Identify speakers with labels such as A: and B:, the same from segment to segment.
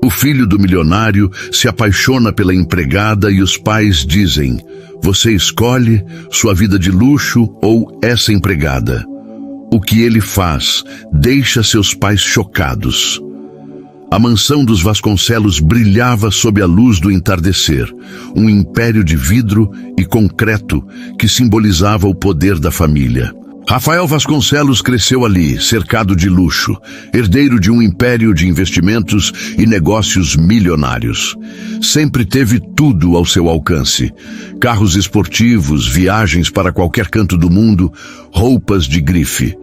A: O filho do milionário se apaixona pela empregada e os pais dizem: você escolhe sua vida de luxo ou essa empregada. O que ele faz deixa seus pais chocados. A mansão dos Vasconcelos brilhava sob a luz do entardecer, um império de vidro e concreto que simbolizava o poder da família. Rafael Vasconcelos cresceu ali, cercado de luxo, herdeiro de um império de investimentos e negócios milionários. Sempre teve tudo ao seu alcance: carros esportivos, viagens para qualquer canto do mundo, roupas de grife.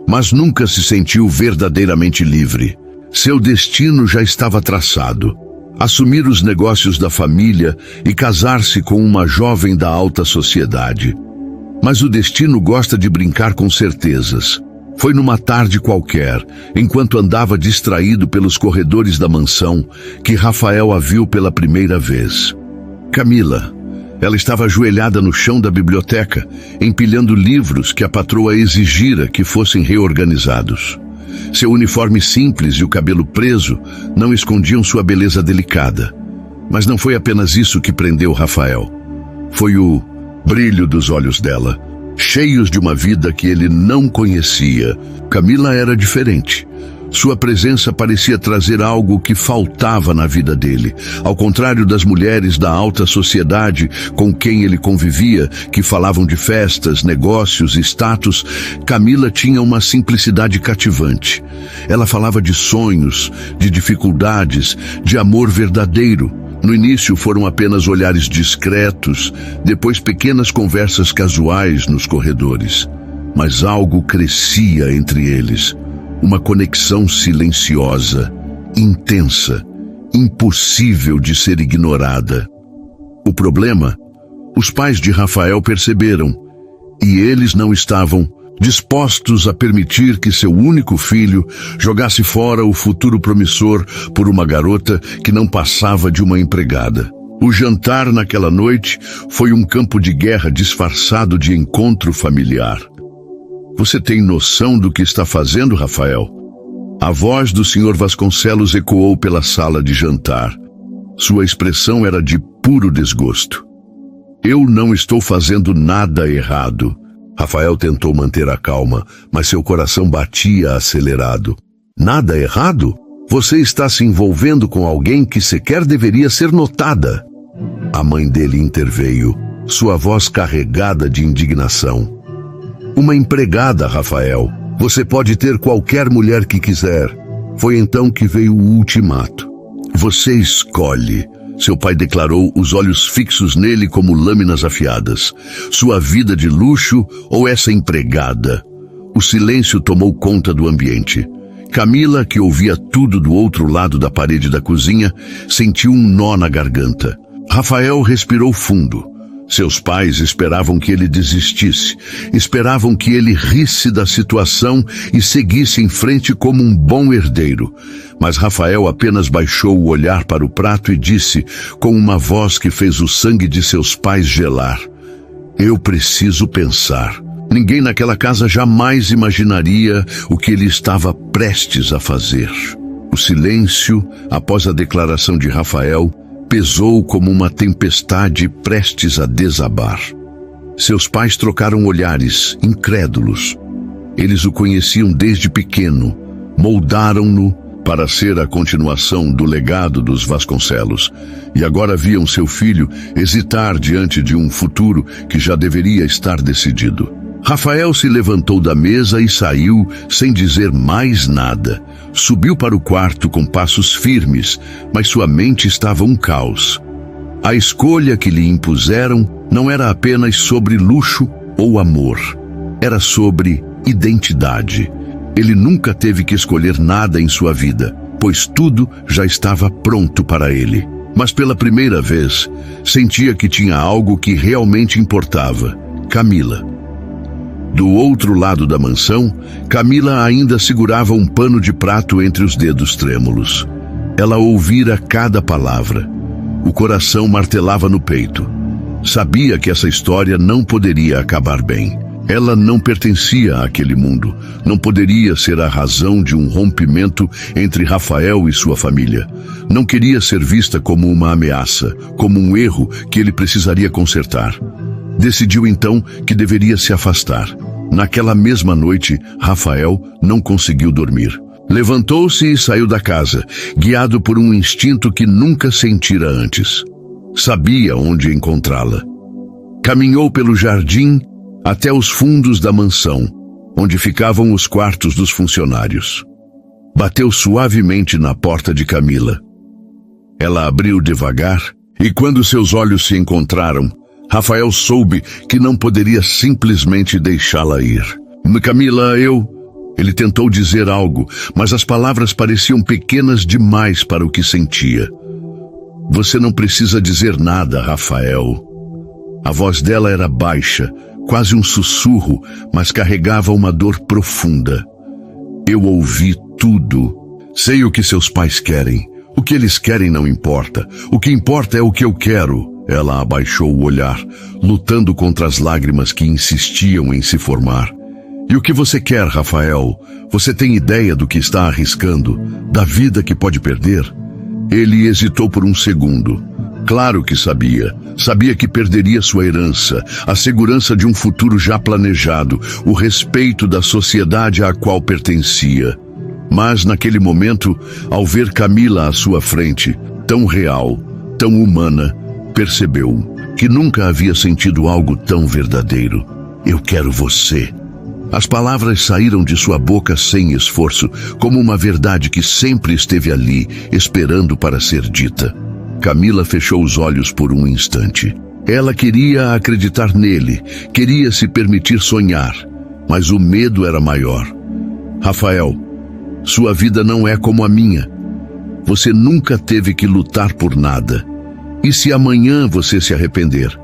A: Mas nunca se sentiu verdadeiramente livre. Seu destino já estava traçado: assumir os negócios da família e casar-se com uma jovem da alta sociedade. Mas o destino gosta de brincar com certezas. Foi numa tarde qualquer, enquanto andava distraído pelos corredores da mansão, que Rafael a viu pela primeira vez. Camila. Ela estava ajoelhada no chão da biblioteca, empilhando livros que a patroa exigira que fossem reorganizados. Seu uniforme simples e o cabelo preso não escondiam sua beleza delicada. Mas não foi apenas isso que prendeu Rafael. Foi o brilho dos olhos dela, cheios de uma vida que ele não conhecia. Camila era diferente. Sua presença parecia trazer algo que faltava na vida dele. Ao contrário das mulheres da alta sociedade com quem ele convivia, que falavam de festas, negócios e status, Camila tinha uma simplicidade cativante. Ela falava de sonhos, de dificuldades, de amor verdadeiro. No início foram apenas olhares discretos, depois pequenas conversas casuais nos corredores. Mas algo crescia entre eles. Uma conexão silenciosa, intensa, impossível de ser ignorada. O problema, os pais de Rafael perceberam, e eles não estavam dispostos a permitir que seu único filho jogasse fora o futuro promissor por uma garota que não passava de uma empregada. O jantar naquela noite foi um campo de guerra disfarçado de encontro familiar. Você tem noção do que está fazendo, Rafael? A voz do Sr. Vasconcelos ecoou pela sala de jantar. Sua expressão era de puro desgosto. Eu não estou fazendo nada errado. Rafael tentou manter a calma, mas seu coração batia acelerado. Nada errado? Você está se envolvendo com alguém que sequer deveria ser notada. A mãe dele interveio, sua voz carregada de indignação. Uma empregada, Rafael. Você pode ter qualquer mulher que quiser. Foi então que veio o ultimato. Você escolhe. Seu pai declarou, os olhos fixos nele como lâminas afiadas. Sua vida de luxo ou essa empregada? O silêncio tomou conta do ambiente. Camila, que ouvia tudo do outro lado da parede da cozinha, sentiu um nó na garganta. Rafael respirou fundo. Seus pais esperavam que ele desistisse, esperavam que ele risse da situação e seguisse em frente como um bom herdeiro. Mas Rafael apenas baixou o olhar para o prato e disse, com uma voz que fez o sangue de seus pais gelar: eu preciso pensar. Ninguém naquela casa jamais imaginaria o que ele estava prestes a fazer. O silêncio, após a declaração de Rafael, pesou como uma tempestade prestes a desabar. Seus pais trocaram olhares, incrédulos. Eles o conheciam desde pequeno, moldaram-no para ser a continuação do legado dos Vasconcelos, e agora viam seu filho hesitar diante de um futuro que já deveria estar decidido. Rafael se levantou da mesa e saiu sem dizer mais nada. Subiu para o quarto com passos firmes, mas sua mente estava um caos. A escolha que lhe impuseram não era apenas sobre luxo ou amor. Era sobre identidade. Ele nunca teve que escolher nada em sua vida, pois tudo já estava pronto para ele. Mas pela primeira vez, sentia que tinha algo que realmente importava: Camila. Do outro lado da mansão, Camila ainda segurava um pano de prato entre os dedos trêmulos. Ela ouvira cada palavra. O coração martelava no peito. Sabia que essa história não poderia acabar bem. Ela não pertencia àquele mundo, não poderia ser a razão de um rompimento entre Rafael e sua família. Não queria ser vista como uma ameaça, como um erro que ele precisaria consertar. Decidiu então que deveria se afastar. Naquela mesma noite, Rafael não conseguiu dormir. Levantou-se e saiu da casa, guiado por um instinto que nunca sentira antes. Sabia onde encontrá-la. Caminhou pelo jardim até os fundos da mansão, onde ficavam os quartos dos funcionários. Bateu suavemente na porta de Camila. Ela abriu devagar, e quando seus olhos se encontraram, Rafael soube que não poderia simplesmente deixá-la ir. Camila, Ele tentou dizer algo, mas as palavras pareciam pequenas demais para o que sentia. Você não precisa dizer nada, Rafael. A voz dela era baixa, quase um sussurro, mas carregava uma dor profunda. Eu ouvi tudo. Sei o que seus pais querem. O que eles querem não importa. O que importa é o que eu quero. Ela abaixou o olhar, lutando contra as lágrimas que insistiam em se formar. E o que você quer, Rafael? Você tem ideia do que está arriscando? Da vida que pode perder? Ele hesitou por um segundo. Claro que sabia. Sabia que perderia sua herança, a segurança de um futuro já planejado, o respeito da sociedade à qual pertencia. Mas, naquele momento, ao ver Camila à sua frente, tão real, tão humana, percebeu que nunca havia sentido algo tão verdadeiro. Eu quero você. As palavras saíram de sua boca sem esforço, como uma verdade que sempre esteve ali, esperando para ser dita. Camila fechou os olhos por um instante. Ela queria acreditar nele, queria se permitir sonhar, mas o medo era maior. Rafael, sua vida não é como a minha. Você nunca teve que lutar por nada. E se amanhã você se arrepender?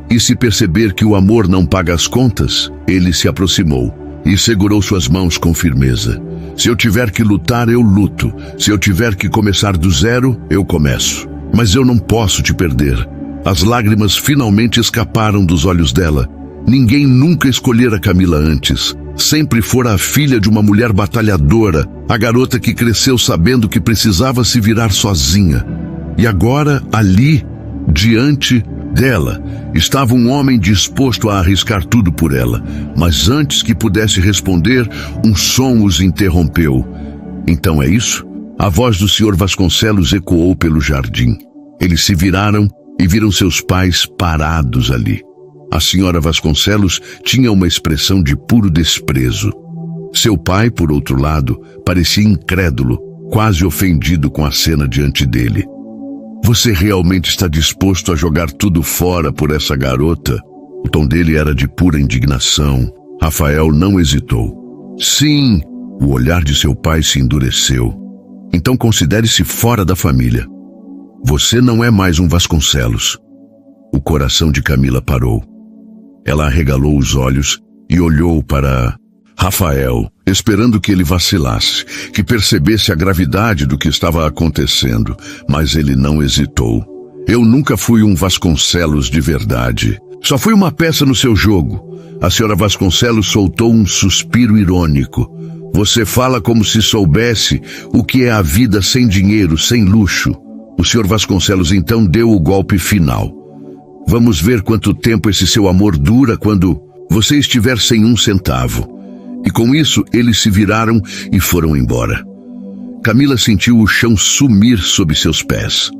A: E se perceber que o amor não paga as contas? Ele se aproximou e segurou suas mãos com firmeza. Se eu tiver que lutar, eu luto. Se eu tiver que começar do zero, eu começo. Mas eu não posso te perder. As lágrimas finalmente escaparam dos olhos dela. Ninguém nunca escolhera Camila antes. Sempre fora a filha de uma mulher batalhadora, a garota que cresceu sabendo que precisava se virar sozinha. E agora, ali, diante dela, estava um homem disposto a arriscar tudo por ela. Mas antes que pudesse responder, um som os interrompeu. Então é isso? A voz do Sr. Vasconcelos ecoou pelo jardim. Eles se viraram e viram seus pais parados ali. A senhora Vasconcelos tinha uma expressão de puro desprezo. Seu pai, por outro lado, parecia incrédulo, quase ofendido com a cena diante dele. Você realmente está disposto a jogar tudo fora por essa garota? O tom dele era de pura indignação. Rafael não hesitou. Sim, o olhar de seu pai se endureceu. Então considere-se fora da família. Você não é mais um Vasconcelos. O coração de Camila parou. Ela arregalou os olhos e olhou para Rafael, esperando que ele vacilasse, que percebesse a gravidade do que estava acontecendo, mas ele não hesitou. Eu nunca fui um Vasconcelos de verdade. Só fui uma peça no seu jogo. A senhora Vasconcelos soltou um suspiro irônico. Você fala como se soubesse o que é a vida sem dinheiro, sem luxo. O senhor Vasconcelos então deu o golpe final. Vamos ver quanto tempo esse seu amor dura quando você estiver sem um centavo. E com isso, eles se viraram e foram embora. Camila sentiu o chão sumir sob seus pés.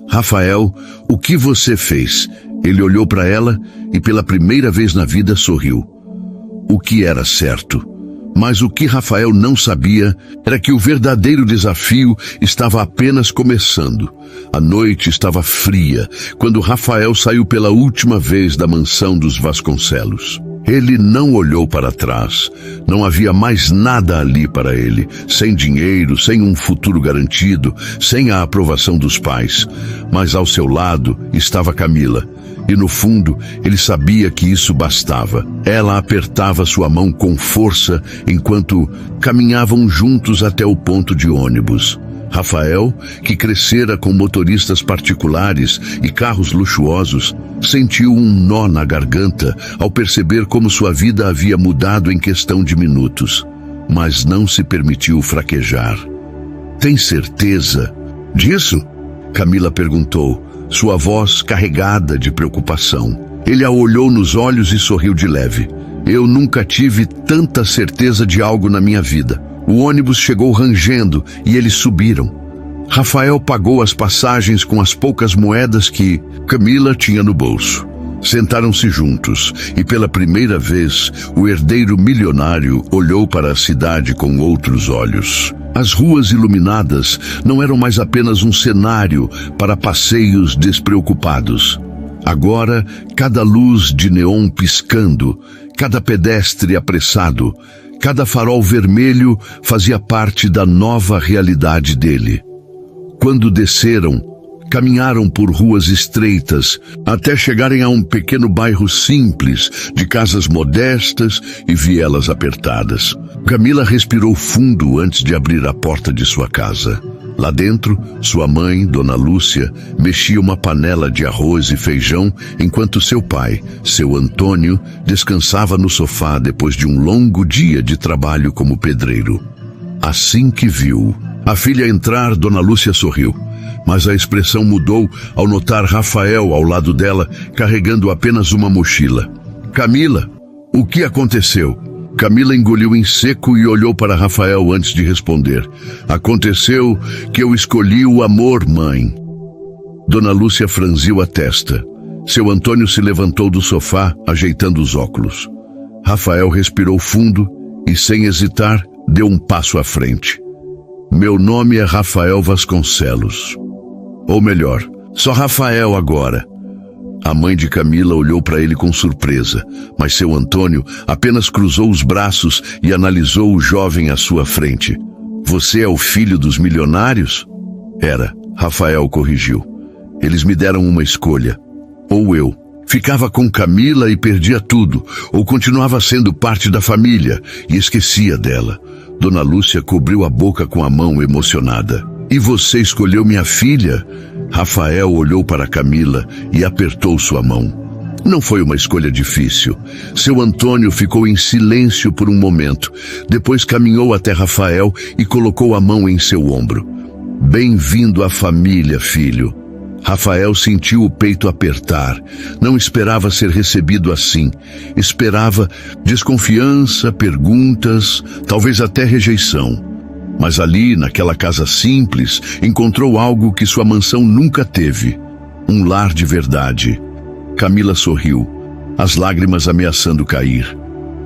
A: Rafael, o que você fez? Ele olhou para ela e pela primeira vez na vida sorriu. O que era certo? Mas o que Rafael não sabia era que o verdadeiro desafio estava apenas começando. A noite estava fria quando Rafael saiu pela última vez da mansão dos Vasconcelos. Ele não olhou para trás. Não havia mais nada ali para ele. Sem dinheiro, sem um futuro garantido, sem a aprovação dos pais. Mas ao seu lado estava Camila. E no fundo, ele sabia que isso bastava. Ela apertava sua mão com força enquanto caminhavam juntos até o ponto de ônibus. Rafael, que crescera com motoristas particulares e carros luxuosos, sentiu um nó na garganta ao perceber como sua vida havia mudado em questão de minutos, mas não se permitiu fraquejar. "Tem certeza disso?" Camila perguntou, sua voz carregada de preocupação. Ele a olhou nos olhos e sorriu de leve. "Eu nunca tive tanta certeza de algo na minha vida." O ônibus chegou rangendo e eles subiram. Rafael pagou as passagens com as poucas moedas que Camila tinha no bolso. Sentaram-se juntos e pela primeira vez o herdeiro milionário olhou para a cidade com outros olhos. As ruas iluminadas não eram mais apenas um cenário para passeios despreocupados. Agora, cada luz de neon piscando, cada pedestre apressado, cada farol vermelho fazia parte da nova realidade dele. Quando desceram, caminharam por ruas estreitas até chegarem a um pequeno bairro simples, de casas modestas e vielas apertadas. Camila respirou fundo antes de abrir a porta de sua casa. Lá dentro, sua mãe, Dona Lúcia, mexia uma panela de arroz e feijão enquanto seu pai, seu Antônio, descansava no sofá depois de um longo dia de trabalho como pedreiro. Assim que viu a filha entrar, Dona Lúcia sorriu, mas a expressão mudou ao notar Rafael ao lado dela, carregando apenas uma mochila. "Camila, o que aconteceu?" Camila engoliu em seco e olhou para Rafael antes de responder. "Aconteceu que eu escolhi o amor, mãe." Dona Lúcia franziu a testa. Seu Antônio se levantou do sofá, ajeitando os óculos. Rafael respirou fundo e, sem hesitar, deu um passo à frente. "Meu nome é Rafael Vasconcelos. Ou melhor, só Rafael agora." A mãe de Camila olhou para ele com surpresa, mas seu Antônio apenas cruzou os braços e analisou o jovem à sua frente. "Você é o filho dos milionários?" "Era," Rafael corrigiu. "Eles me deram uma escolha. Ou eu ficava com Camila e perdia tudo, ou continuava sendo parte da família e esquecia dela." Dona Lúcia cobriu a boca com a mão emocionada. "E você escolheu minha filha?" Rafael olhou para Camila e apertou sua mão. Não foi uma escolha difícil. Seu Antônio ficou em silêncio por um momento. Depois caminhou até Rafael e colocou a mão em seu ombro. "Bem-vindo à família, filho." Rafael sentiu o peito apertar. Não esperava ser recebido assim. Esperava desconfiança, perguntas, talvez até rejeição. Mas ali, naquela casa simples, encontrou algo que sua mansão nunca teve. Um lar de verdade. Camila sorriu, as lágrimas ameaçando cair.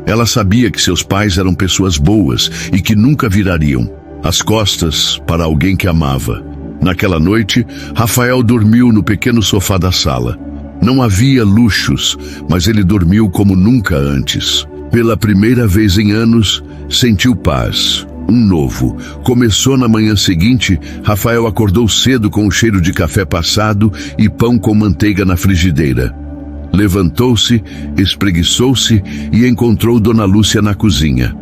A: Ela sabia que seus pais eram pessoas boas e que nunca virariam as costas para alguém que amava. Naquela noite, Rafael dormiu no pequeno sofá da sala. Não havia luxos, mas ele dormiu como nunca antes. Pela primeira vez em anos, sentiu paz. Um novo. Começou na manhã seguinte. Rafael acordou cedo com o cheiro de café passado e pão com manteiga na frigideira. Levantou-se, espreguiçou-se e encontrou Dona Lúcia na cozinha.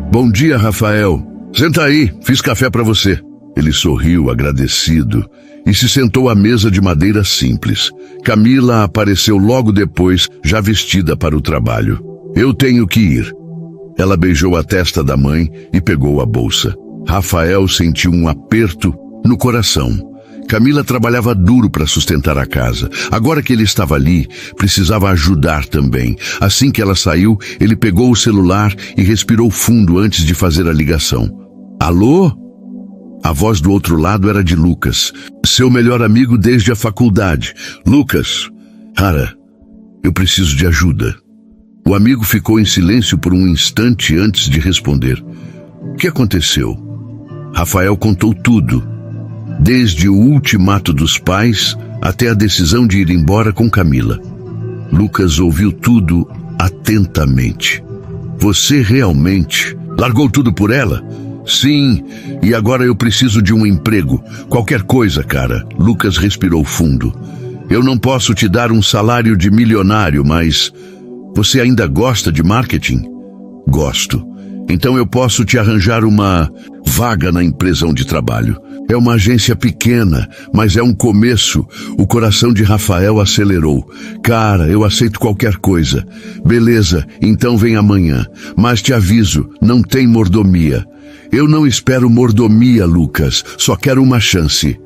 A: "Bom dia, Rafael. Senta aí, fiz café para você." Ele sorriu, agradecido, e se sentou à mesa de madeira simples. Camila apareceu logo depois, já vestida para o trabalho. "Eu tenho que ir." Ela beijou a testa da mãe e pegou a bolsa. Rafael sentiu um aperto no coração. Camila trabalhava duro para sustentar a casa. Agora que ele estava ali, precisava ajudar também. Assim que ela saiu, ele pegou o celular e respirou fundo antes de fazer a ligação. "Alô?" A voz do outro lado era de Lucas, seu melhor amigo desde a faculdade. "Lucas, cara, eu preciso de ajuda." O amigo ficou em silêncio por um instante antes de responder. "O que aconteceu?" Rafael contou tudo, desde o ultimato dos pais até a decisão de ir embora com Camila. Lucas ouviu tudo atentamente. "Você realmente largou tudo por ela?" "Sim, e agora eu preciso de um emprego. Qualquer coisa, cara." Lucas respirou fundo. "Eu não posso te dar um salário de milionário, mas... Você ainda gosta de marketing?" "Gosto. Então eu posso te arranjar uma vaga na empresa onde trabalho. É uma agência pequena, mas é um começo. O coração de Rafael acelerou. Cara, eu aceito qualquer coisa. Beleza, então vem amanhã. Mas te aviso, não tem mordomia. Eu não espero mordomia, Lucas. Só quero uma chance.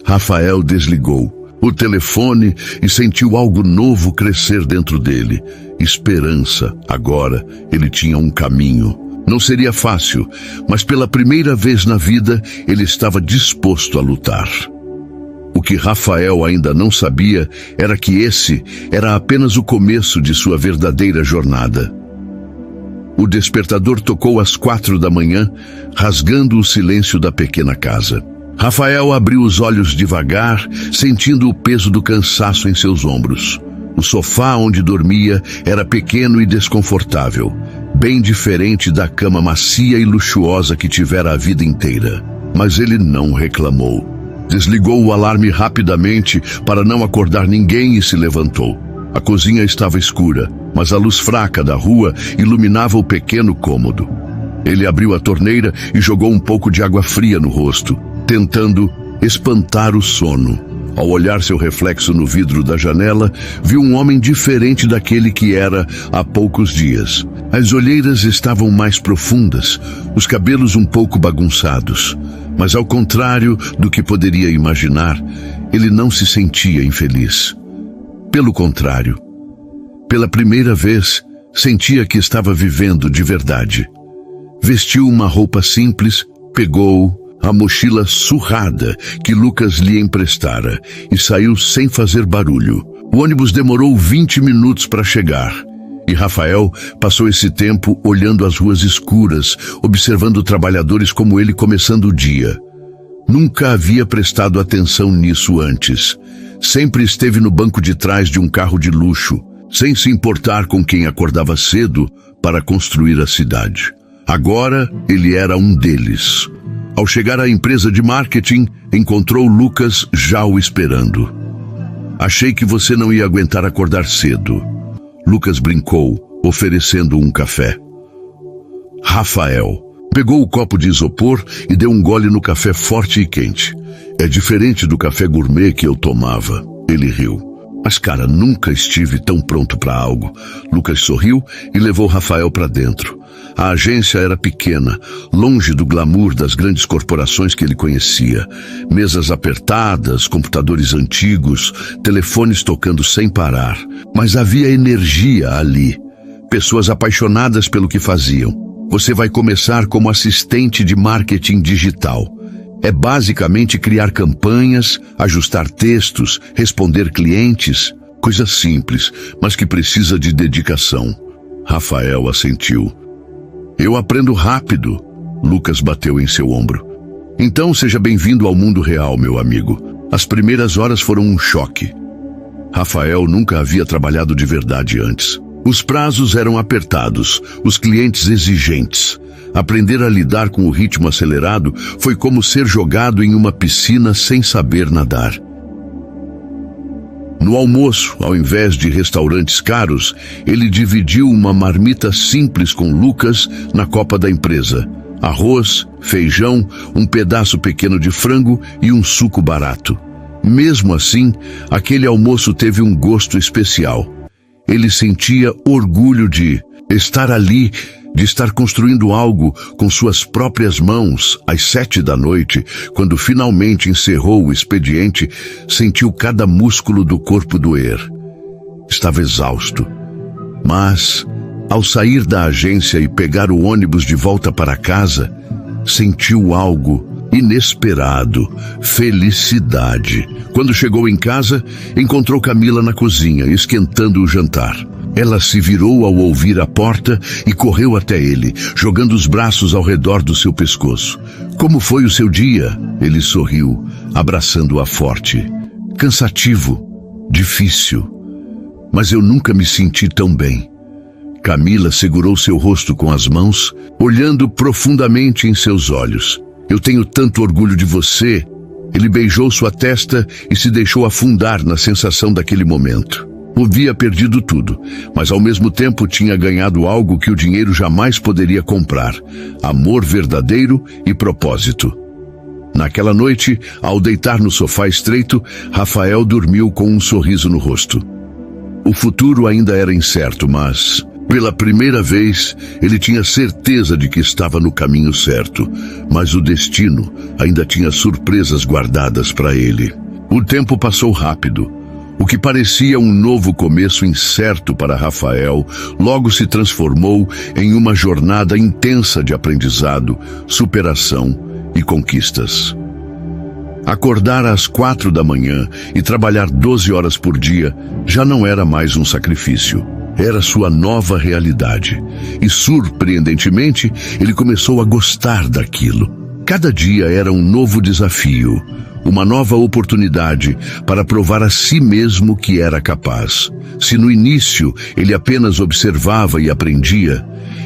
A: Rafael desligou o telefone e sentiu algo novo crescer dentro dele. Esperança. Agora ele tinha um caminho. Não seria fácil, mas pela primeira vez na vida ele estava disposto a lutar. O que Rafael ainda não sabia era que esse era apenas o começo de sua verdadeira jornada. O despertador tocou às 4 da manhã, rasgando o silêncio da pequena casa. Rafael abriu os olhos devagar, sentindo o peso do cansaço em seus ombros. O sofá onde dormia era pequeno e desconfortável, bem diferente da cama macia e luxuosa que tivera a vida inteira. Mas ele não reclamou. Desligou o alarme rapidamente para não acordar ninguém e se levantou. A cozinha estava escura, mas a luz fraca da rua iluminava o pequeno cômodo. Ele abriu a torneira e jogou um pouco de água fria no rosto, tentando espantar o sono. Ao olhar seu reflexo no vidro da janela, viu um homem diferente daquele que era há poucos dias. As olheiras estavam mais profundas, os cabelos um pouco bagunçados. Mas ao contrário do que poderia imaginar, ele não se sentia infeliz. Pelo contrário, pela primeira vez, sentia que estava vivendo de verdade. Vestiu uma roupa simples, pegou a mochila surrada que Lucas lhe emprestara e saiu sem fazer barulho. O ônibus demorou 20 minutos para chegar. E Rafael passou esse tempo olhando as ruas escuras, observando trabalhadores como ele começando o dia. Nunca havia prestado atenção nisso antes. Sempre esteve no banco de trás de um carro de luxo, sem se importar com quem acordava cedo para construir a cidade. Agora ele era um deles. Ao chegar à empresa de marketing, encontrou Lucas já o esperando. Achei que você não ia aguentar acordar cedo. Lucas brincou, oferecendo um café. Rafael pegou o copo de isopor e deu um gole no café forte e quente. É diferente do café gourmet que eu tomava. Ele riu. Mas cara, nunca estive tão pronto para algo. Lucas sorriu e levou Rafael para dentro. A agência era pequena, longe do glamour das grandes corporações que ele conhecia. Mesas apertadas, computadores antigos, telefones tocando sem parar. Mas havia energia ali. Pessoas apaixonadas pelo que faziam. Você vai começar como assistente de marketing digital. É basicamente criar campanhas, ajustar textos, responder clientes. Coisa simples, mas que precisa de dedicação. Rafael assentiu. Eu aprendo rápido. Lucas bateu em seu ombro. Então seja bem-vindo ao mundo real, meu amigo. As primeiras horas foram um choque. Rafael nunca havia trabalhado de verdade antes. Os prazos eram apertados, os clientes exigentes. Aprender a lidar com o ritmo acelerado foi como ser jogado em uma piscina sem saber nadar. No almoço, ao invés de restaurantes caros, ele dividiu uma marmita simples com Lucas na copa da empresa. Arroz, feijão, um pedaço pequeno de frango e um suco barato. Mesmo assim, aquele almoço teve um gosto especial. Ele sentia orgulho de estar ali, de estar construindo algo com suas próprias mãos. Às 7 da noite, quando finalmente encerrou o expediente, sentiu cada músculo do corpo doer. Estava exausto. Mas, ao sair da agência e pegar o ônibus de volta para casa, sentiu algo inesperado, felicidade. Quando chegou em casa, encontrou Camila na cozinha, esquentando o jantar. Ela se virou ao ouvir a porta e correu até ele, jogando os braços ao redor do seu pescoço. Como foi o seu dia? Ele sorriu, abraçando-a forte. Cansativo, difícil. Mas eu nunca me senti tão bem. Camila segurou seu rosto com as mãos, olhando profundamente em seus olhos. Eu tenho tanto orgulho de você. Ele beijou sua testa e se deixou afundar na sensação daquele momento. Havia perdido tudo, mas ao mesmo tempo tinha ganhado algo que o dinheiro jamais poderia comprar: amor verdadeiro e propósito. Naquela noite, ao deitar no sofá estreito, Rafael dormiu com um sorriso no rosto. O futuro ainda era incerto, mas, pela primeira vez, ele tinha certeza de que estava no caminho certo. Mas o destino ainda tinha surpresas guardadas para ele. O tempo passou rápido. O que parecia um novo começo incerto para Rafael logo se transformou em uma jornada intensa de aprendizado, superação e conquistas. Acordar às 4 da manhã e trabalhar 12 horas por dia já não era mais um sacrifício. Era sua nova realidade. E, surpreendentemente, ele começou a gostar daquilo. Cada dia era um novo desafio, uma nova oportunidade para provar a si mesmo que era capaz. Se no início ele apenas observava e aprendia,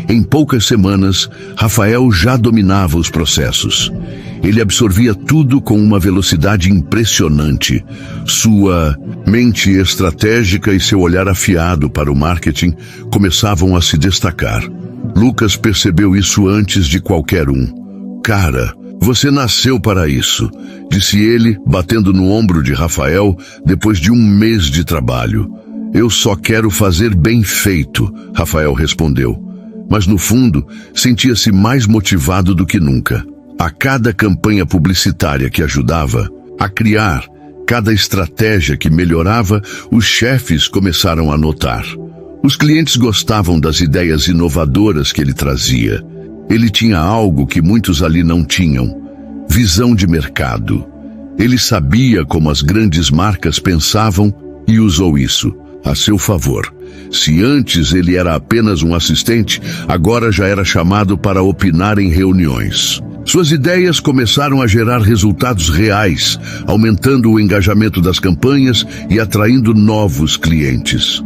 A: em poucas semanas, Rafael já dominava os processos. Ele absorvia tudo com uma velocidade impressionante. Sua mente estratégica e seu olhar afiado para o marketing começavam a se destacar. Lucas percebeu isso antes de qualquer um. "Cara, você nasceu para isso", disse ele, batendo no ombro de Rafael depois de um mês de trabalho. "Eu só quero fazer bem feito", Rafael respondeu. Mas no fundo, sentia-se mais motivado do que nunca. A cada campanha publicitária que ajudava a criar, cada estratégia que melhorava, os chefes começaram a notar. Os clientes gostavam das ideias inovadoras que ele trazia. Ele tinha algo que muitos ali não tinham: visão de mercado. Ele sabia como as grandes marcas pensavam e usou isso a seu favor. Se antes ele era apenas um assistente, agora já era chamado para opinar em reuniões. Suas ideias começaram a gerar resultados reais, aumentando o engajamento das campanhas e atraindo novos clientes.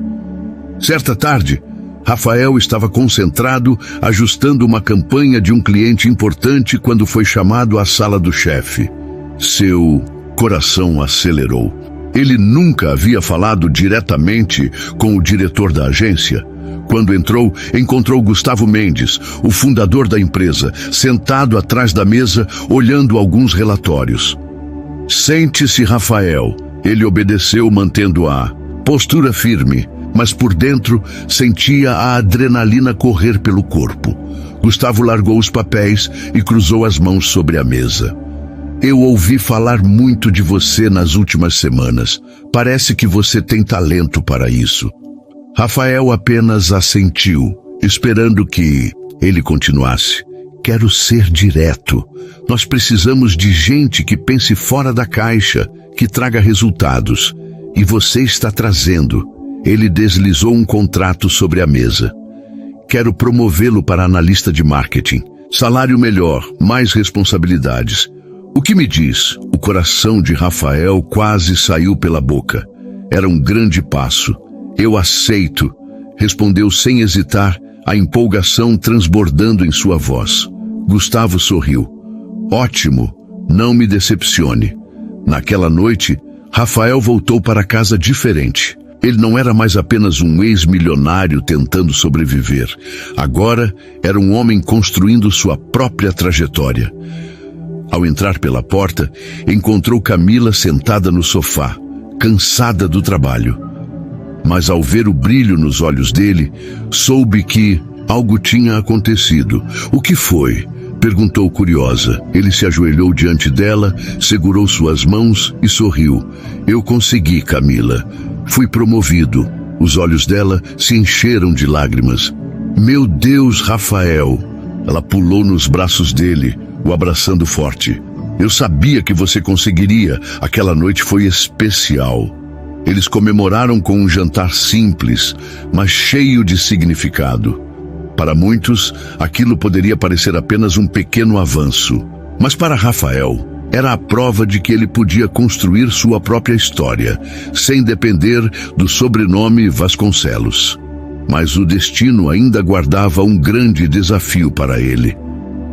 A: Certa tarde, Rafael estava concentrado, ajustando uma campanha de um cliente importante quando foi chamado à sala do chefe. Seu coração acelerou. Ele nunca havia falado diretamente com o diretor da agência. Quando entrou, encontrou Gustavo Mendes, o fundador da empresa, sentado atrás da mesa, olhando alguns relatórios. "Sente-se, Rafael." Ele obedeceu, mantendo a postura firme, mas por dentro sentia a adrenalina correr pelo corpo. Gustavo largou os papéis e cruzou as mãos sobre a mesa. "Eu ouvi falar muito de você nas últimas semanas. Parece que você tem talento para isso." Rafael apenas assentiu, esperando que ele continuasse. "Quero ser direto. Nós precisamos de gente que pense fora da caixa, que traga resultados. E você está trazendo." Ele deslizou um contrato sobre a mesa. "Quero promovê-lo para analista de marketing. Salário melhor, mais responsabilidades." "O que me diz?" O coração de Rafael quase saiu pela boca. Era um grande passo. "Eu aceito", respondeu sem hesitar, a empolgação transbordando em sua voz. Gustavo sorriu. "Ótimo, não me decepcione." Naquela noite, Rafael voltou para casa diferente. Ele não era mais apenas um ex-milionário tentando sobreviver. Agora era um homem construindo sua própria trajetória. Ao entrar pela porta, encontrou Camila sentada no sofá, cansada do trabalho. Mas ao ver o brilho nos olhos dele, soube que algo tinha acontecido. "O que foi?" perguntou curiosa. Ele se ajoelhou diante dela, segurou suas mãos e sorriu. "Eu consegui, Camila. Fui promovido." Os olhos dela se encheram de lágrimas. "Meu Deus, Rafael!" Ela pulou nos braços dele, o abraçando forte. "Eu sabia que você conseguiria. Aquela noite foi especial." Eles comemoraram com um jantar simples, mas cheio de significado. Para muitos, aquilo poderia parecer apenas um pequeno avanço. Mas para Rafael, era a prova de que ele podia construir sua própria história, sem depender do sobrenome Vasconcelos. Mas o destino ainda guardava um grande desafio para ele.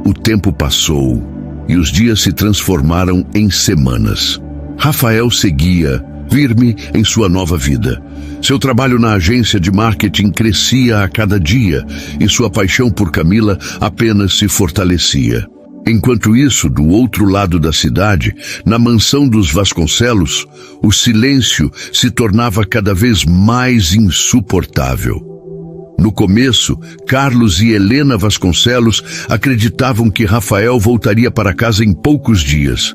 A: O tempo passou e os dias se transformaram em semanas. Rafael seguia, firme em sua nova vida. Seu trabalho na agência de marketing crescia a cada dia e sua paixão por Camila apenas se fortalecia. Enquanto isso, do outro lado da cidade, na mansão dos Vasconcelos, o silêncio se tornava cada vez mais insuportável. No começo, Carlos e Helena Vasconcelos acreditavam que Rafael voltaria para casa em poucos dias.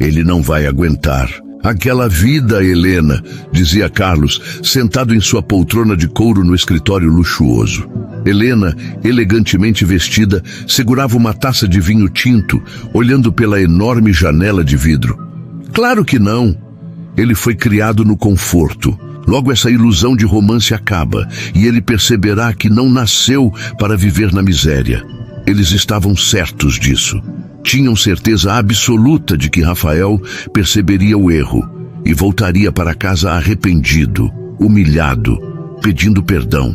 A: Ele não vai aguentar. Aquela vida, Helena, dizia Carlos, sentado em sua poltrona de couro no escritório luxuoso. Helena, elegantemente vestida, segurava uma taça de vinho tinto, olhando pela enorme janela de vidro. Claro que não. Ele foi criado no conforto. Logo essa ilusão de romance acaba, e ele perceberá que não nasceu para viver na miséria. Eles estavam certos disso. Tinham certeza absoluta de que Rafael perceberia o erro e voltaria para casa arrependido, humilhado, pedindo perdão.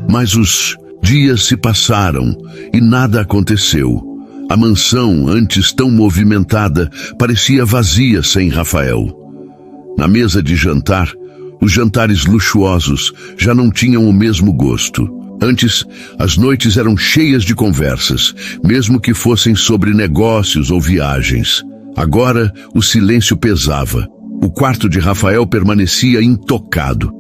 A: Mas os dias se passaram e nada aconteceu. A mansão, antes tão movimentada, parecia vazia sem Rafael. Na mesa de jantar, os jantares luxuosos já não tinham o mesmo gosto. Antes, as noites eram cheias de conversas, mesmo que fossem sobre negócios ou viagens. Agora, o silêncio pesava. O quarto de Rafael permanecia intocado.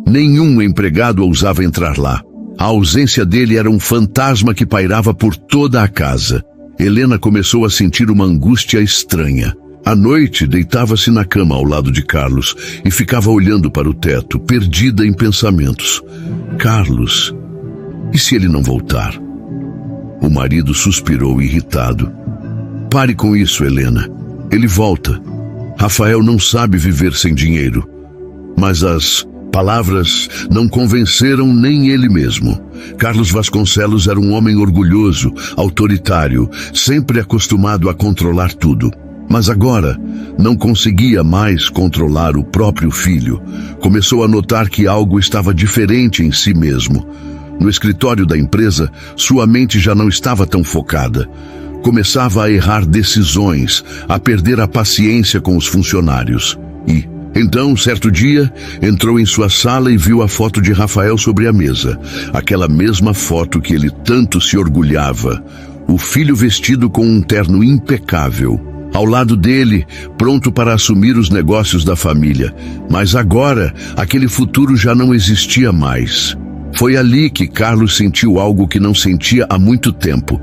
A: Nenhum empregado ousava entrar lá. A ausência dele era um fantasma que pairava por toda a casa. Helena começou a sentir uma angústia estranha. À noite, deitava-se na cama ao lado de Carlos e ficava olhando para o teto, perdida em pensamentos. Carlos... E se ele não voltar? O marido suspirou irritado. Pare com isso, Helena. Ele volta. Rafael não sabe viver sem dinheiro. Mas as palavras não convenceram nem ele mesmo. Carlos Vasconcelos era um homem orgulhoso, autoritário, sempre acostumado a controlar tudo. Mas agora não conseguia mais controlar o próprio filho. Começou a notar que algo estava diferente em si mesmo. No escritório da empresa, sua mente já não estava tão focada. Começava a errar decisões, a perder a paciência com os funcionários. E, então, certo dia, entrou em sua sala e viu a foto de Rafael sobre a mesa. Aquela mesma foto que ele tanto se orgulhava. O filho vestido com um terno impecável. Ao lado dele, pronto para assumir os negócios da família. Mas agora, aquele futuro já não existia mais. Foi ali que Carlos sentiu algo que não sentia há muito tempo.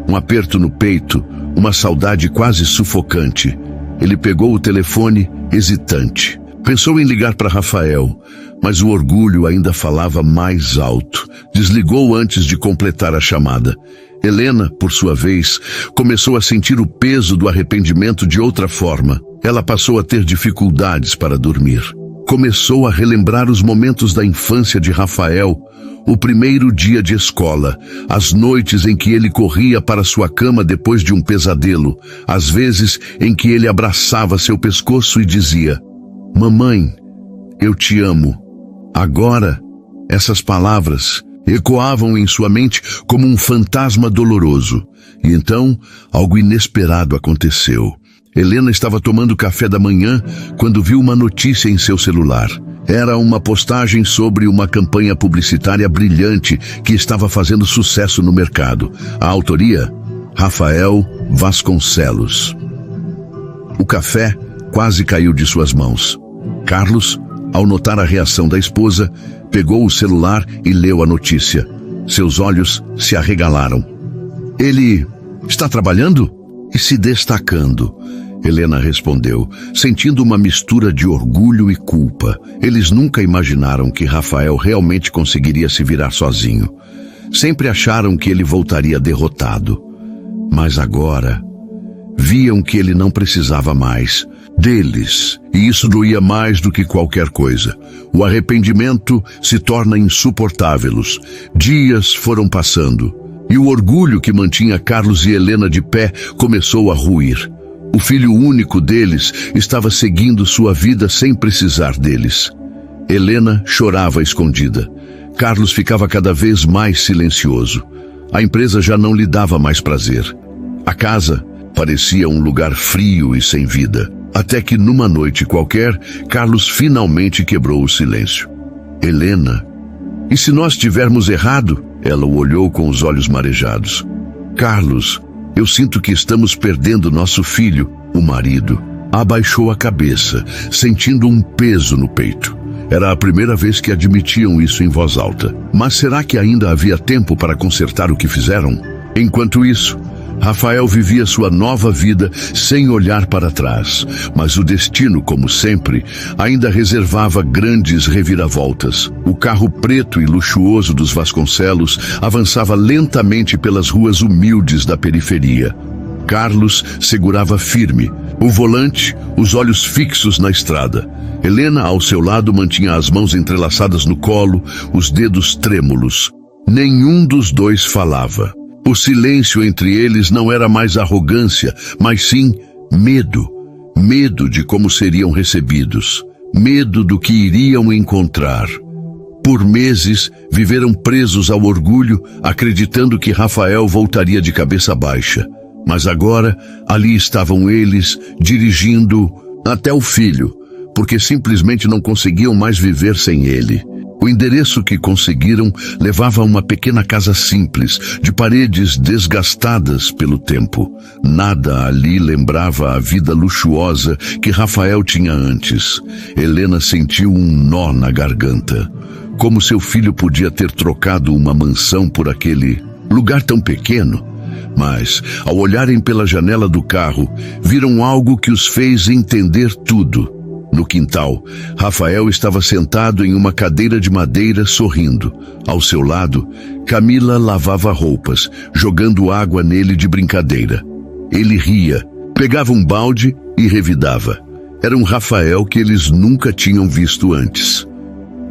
A: Um aperto no peito, uma saudade quase sufocante. Ele pegou o telefone, hesitante. Pensou em ligar para Rafael, mas o orgulho ainda falava mais alto. Desligou antes de completar a chamada. Helena, por sua vez, começou a sentir o peso do arrependimento de outra forma. Ela passou a ter dificuldades para dormir. Começou a relembrar os momentos da infância de Rafael, o primeiro dia de escola, as noites em que ele corria para sua cama depois de um pesadelo, as vezes em que ele abraçava seu pescoço e dizia: "Mamãe, eu te amo." Agora, essas palavras ecoavam em sua mente como um fantasma doloroso. E então, algo inesperado aconteceu. Helena estava tomando café da manhã quando viu uma notícia em seu celular. Era uma postagem sobre uma campanha publicitária brilhante que estava fazendo sucesso no mercado. A autoria? Rafael Vasconcelos. O café quase caiu de suas mãos. Carlos, ao notar a reação da esposa, pegou o celular e leu a notícia. Seus olhos se arregalaram. Ele está trabalhando? E se destacando. Helena respondeu, sentindo uma mistura de orgulho e culpa. Eles nunca imaginaram que Rafael realmente conseguiria se virar sozinho. Sempre acharam que ele voltaria derrotado. Mas agora, viam que ele não precisava mais deles, e isso doía mais do que qualquer coisa. O arrependimento se torna insuportável. Dias foram passando, e o orgulho que mantinha Carlos e Helena de pé começou a ruir. O filho único deles estava seguindo sua vida sem precisar deles. Helena chorava escondida. Carlos ficava cada vez mais silencioso. A empresa já não lhe dava mais prazer. A casa parecia um lugar frio e sem vida. Até que numa noite qualquer, Carlos finalmente quebrou o silêncio. Helena, e se nós tivermos errado? Ela o olhou com os olhos marejados. Carlos, eu sinto que estamos perdendo nosso filho, o marido. Abaixou a cabeça, sentindo um peso no peito. Era a primeira vez que admitiam isso em voz alta. Mas será que ainda havia tempo para consertar o que fizeram? Enquanto isso, Rafael vivia sua nova vida sem olhar para trás. Mas o destino, como sempre, ainda reservava grandes reviravoltas. O carro preto e luxuoso dos Vasconcelos avançava lentamente pelas ruas humildes da periferia. Carlos segurava firme o volante, os olhos fixos na estrada. Helena, ao seu lado, mantinha as mãos entrelaçadas no colo, os dedos trêmulos. Nenhum dos dois falava. O silêncio entre eles não era mais arrogância, mas sim medo. Medo de como seriam recebidos. Medo do que iriam encontrar. Por meses, viveram presos ao orgulho, acreditando que Rafael voltaria de cabeça baixa. Mas agora, ali estavam eles, dirigindo até o filho, porque simplesmente não conseguiam mais viver sem ele. O endereço que conseguiram levava a uma pequena casa simples, de paredes desgastadas pelo tempo. Nada ali lembrava a vida luxuosa que Rafael tinha antes. Helena sentiu um nó na garganta. Como seu filho podia ter trocado uma mansão por aquele lugar tão pequeno? Mas, ao olharem pela janela do carro, viram algo que os fez entender tudo. No quintal, Rafael estava sentado em uma cadeira de madeira, sorrindo. Ao seu lado, Camila lavava roupas, jogando água nele de brincadeira. Ele ria, pegava um balde e revidava. Era um Rafael que eles nunca tinham visto antes.